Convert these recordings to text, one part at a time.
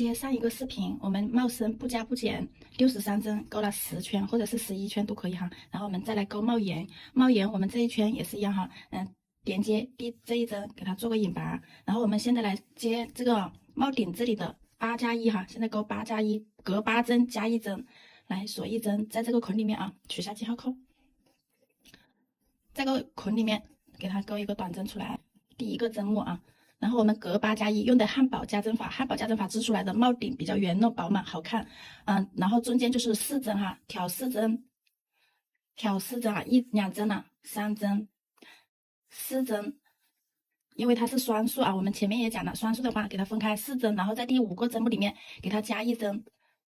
接上一个视频，我们帽身不加不减63针勾了10圈或者是11圈都可以哈。然后我们再来勾帽檐，帽檐我们这一圈也是一样哈，连接这一针给它做个引拔。然后我们现在来接这个帽顶这里的8+1哈，现在勾8+1，隔8针加1针，来锁1针，在这个捆里面啊，取下记号扣，在这个捆里面给它勾一个短针出来，第一个针目啊。然后我们隔8+1用的汉堡加针法，汉堡加针法织出来的帽顶比较圆润饱满好看，然后中间就是4针哈，挑4针啊，1、2针啊，3针、4针，因为它是双数啊，我们前面也讲了，双数的话给它分开4针，然后在第5个针目里面给它加1针，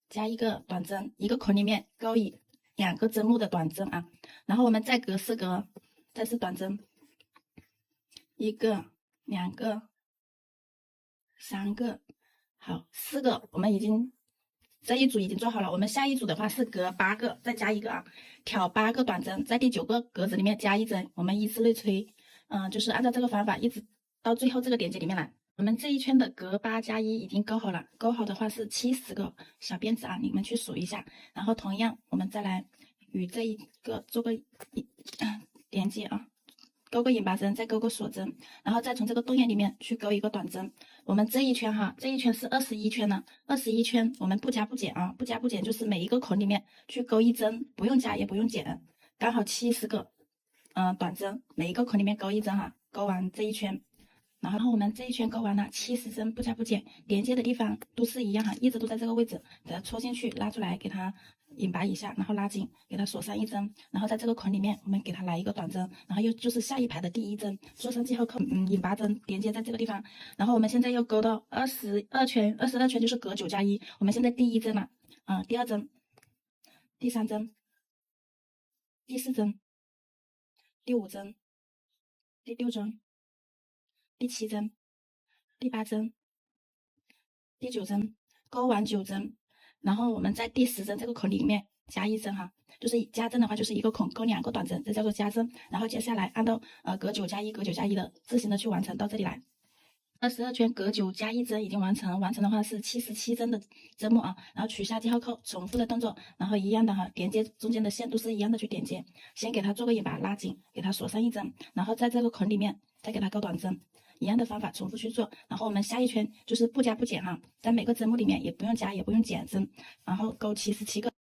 加一个短针，一个捆里面勾2个针目的短针啊，然后我们再隔4格，再是短针，1个、2个。3个，好，4个，我们这一组已经做好了。我们下一组的话是隔8个，再加一个啊，挑8个短针，在第9个格子里面加1针。我们以此类推，就是按照这个方法一直到最后这个点结里面来。我们这一圈的隔8+1已经勾好了，勾好的话是70个小辫子啊，你们去数一下。然后同样，我们再来与这一个做个连接啊。勾个引拔针，再勾个锁针，然后再从这个洞眼里面去勾一个短针。我们这一圈哈，这一圈是21圈呢，21圈我们不加不减啊，不加不减就是每一个捆里面去勾1针，不用加也不用减，刚好70个，短针，每一个捆里面勾1针哈，勾完这一圈。然后我们这一圈勾完了，70针不加不减，连接的地方都是一样哈，一直都在这个位置，给它戳进去，拉出来，给它引拔一下，然后拉紧，给它锁上1针，然后在这个捆里面，我们给它来一个短针，然后又就是下一排的第1针，做上记号扣，引拔针连接在这个地方，然后我们现在又勾到22圈，22圈就是隔9+1，我们现在第1针了，第2针，第3针，第4针，第5针，第6针。第7针，第8针，第9针，勾完9针，然后我们在第10针这个捆里面加1针哈，就是加针的话就是一个捆勾2个短针，这叫做加针。然后接下来按照隔9+1、隔9+1的自行的去完成到这里来。22圈隔9加1针已经完成，完成的话是77针的针目啊，然后取下记号扣，重复的动作，然后一样的哈，连接中间的线都是一样的去连接，先给它做个引拔拉紧，给它锁上1针，然后在这个捆里面再给它勾短针。一样的方法重复去做，然后我们下一圈就是不加不减哈，在每个针目里面也不用加也不用减针，然后勾77个。